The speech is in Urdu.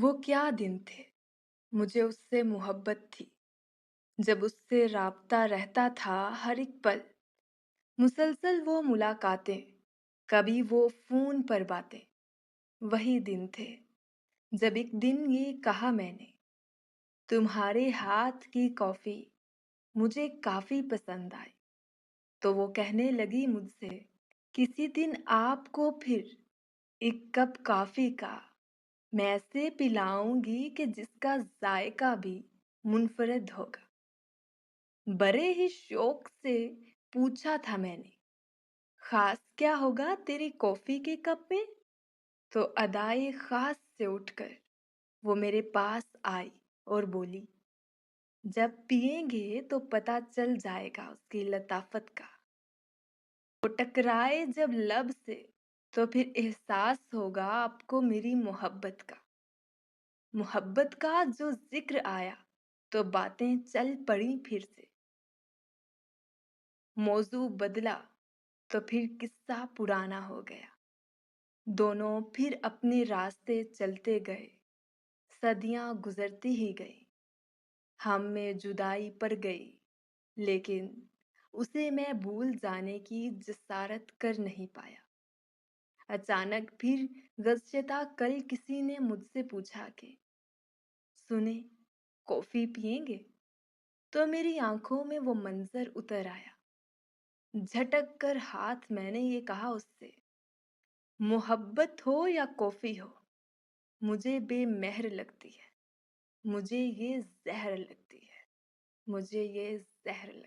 وہ کیا دن تھے، مجھے اس سے محبت تھی، جب اس سے رابطہ رہتا تھا ہر ایک پل، مسلسل وہ ملاقاتیں، کبھی وہ فون پر باتیں۔ وہی دن تھے جب ایک دن یہ کہا میں نے، تمہارے ہاتھ کی کافی مجھے کافی پسند آئی۔ تو وہ کہنے لگی مجھ سے، کسی دن آپ کو پھر ایک کپ کافی کا میں ایسے پلاؤں گی کہ جس کا ذائقہ بھی منفرد ہوگا۔ بڑے ہی شوق سے پوچھا تھا میں نے، خاص کیا ہوگا تیری کافی کے کپ میں؟ تو ادائے خاص سے اٹھ کر وہ میرے پاس آئی اور بولی، جب پئیں گے تو پتہ چل جائے گا اس کی لطافت کا۔ وہ ٹکرائے جب لب سے تو پھر احساس ہوگا آپ کو میری محبت کا۔ محبت کا جو ذکر آیا تو باتیں چل پڑیں پھر سے۔ موضوع بدلا تو پھر قصہ پرانا ہو گیا۔ دونوں پھر اپنے راستے چلتے گئے، صدیاں گزرتی ہی گئی، ہم میں جدائی پڑ گئی، لیکن اسے میں بھول جانے کی جسارت کر نہیں پایا۔ اچانک پھر گزشتہ کل کسی نے مجھ سے پوچھا کہ سنیں کافی پئیں گے؟ تو میری آنکھوں میں وہ منظر اتر آیا۔ جھٹک کر ہاتھ میں نے یہ کہا اس سے، محبت ہو یا کافی ہو، مجھے بے مہر لگتی ہے، مجھے یہ زہر لگتی ہے، مجھے یہ زہر لگتی ہے۔